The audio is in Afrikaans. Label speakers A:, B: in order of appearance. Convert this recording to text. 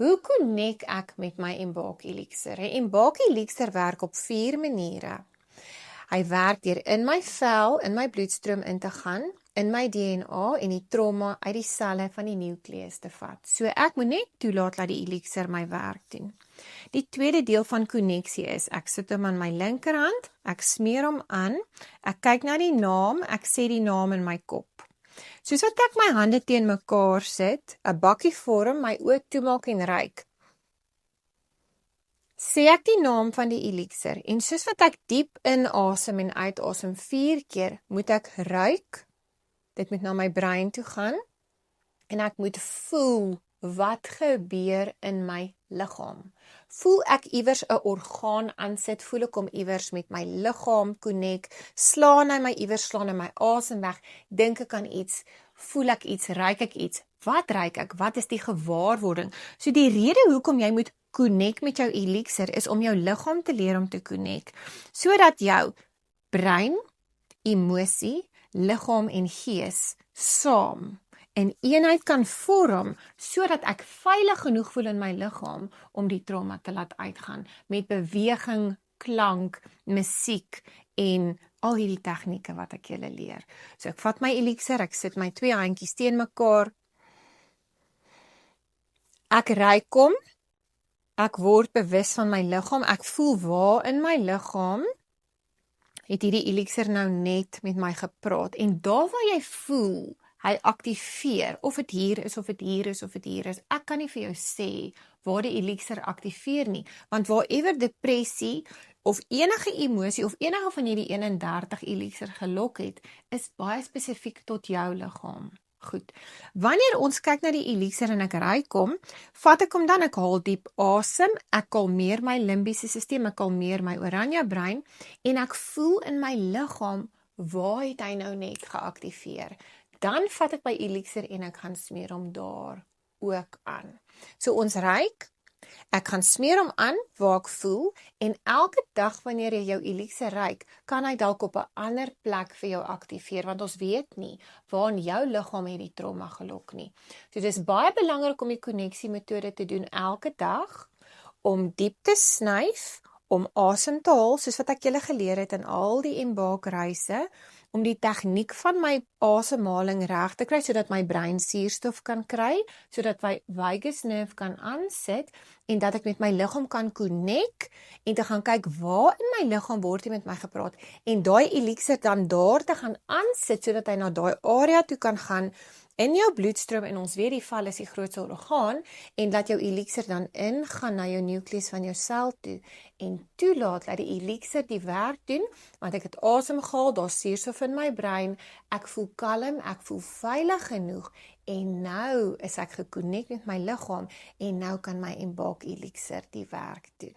A: Hoe connect ek met my Embark Elixir? Embark Elixir werk op 4 maniere. Hy werk deur in my vel, in my bloedstroom in te gaan, in my DNA en die trauma uit die selle van die nucleus te vat. So ek moet net toelaat dat die elixir my werk doen. Die tweede deel van konneksie is, ek sit hom aan my linkerhand, ek smeer hom aan, ek kyk na die naam, ek sê die naam in my kop. Soos wat ek my hande teen mekaar sit, 'n bakkie vorm, my oë toemaak en ruik, sê ek die naam van die elixir, en soos wat ek diep inasem en uitasem 4 keer, moet ek ruik, dit moet na my brein toe gaan, en ek moet voel wat gebeur in my liggaam. Voel ek iewers 'n orgaan aansit, voel ek hom iewers met my liggaam connect, slaan hy my iewers, slaan hy my asem weg, dink ek aan iets, voel ek iets, ruik ek iets, wat ruik ek, wat is die gewaarwording? So die rede hoekom jy moet connect met jou elixir is om jou liggaam te leer om te connect, sodat jou brein, emosie, liggaam en gees saam in eenheid kan vorm, sodat ek veilig genoeg voel in my liggaam om die trauma te laat uitgaan, met beweging, klank, musiek en al hierdie tegnieke wat ek julle leer. So ek vat my elixir, ek sit my 2 handjies teen mekaar, ek ruik hom, ek word bewus van my liggaam, ek voel waar in my liggaam het hierdie elixir nou net met my gepraat, en daar waar jy voel, hy aktiveer, of het hier is, of het hier is, of het hier is, ek kan nie vir jou sê waar die elixir aktiveer nie, want waarever depressie, of enige emosie, of enige van hierdie 31 elixir gelok het, is baie spesifiek tot jou liggaam. Goed, wanneer ons kyk na die elixir en ek ruik hom, vat ek hom dan, ek haal diep asem, ek kalmeer my limbiese sisteem, ek kalmeer my oranje brein, en ek voel in my liggaam, waar het hy nou net geaktiveer? Dan vat ek my elixir en ek gaan smeer hom daar ook aan. So ons ruik, ek gaan smeer hom aan waar ek voel, en elke dag wanneer jy jou elixir ruik, kan hy dalk op 'n ander plek vir jou aktiveer, want ons weet nie waar in jou liggaam het die trauma gelok nie. So dis baie belangrik om die konneksiemetode te doen elke dag, om diep te snyf, om asem te haal, soos wat ek julle geleer het in al die Embark reise, om die tegniek van my asemhaling reg te kry, sodat my brein suurstof kan kry, sodat my vagus nerve kan aansit, en dat ek met my liggaam kan connect, en te gaan kyk waar in my liggaam word hy met my gepraat, en daai elixir dan daar te gaan aansit, sodat hy na daai area toe kan gaan, in jou bloedstroom, en ons weet die vel is die grootste orgaan, en dat jou elixir dan ingaan na jou nucleus van jou sel toe, en toelaat dat die elixir die werk doen, want ek het asem gehaal, daar suurstof in my brein, ek voel kalm, ek voel veilig genoeg, en nou is ek geconnect met my liggaam, en nou kan my Embark elixir die werk doen.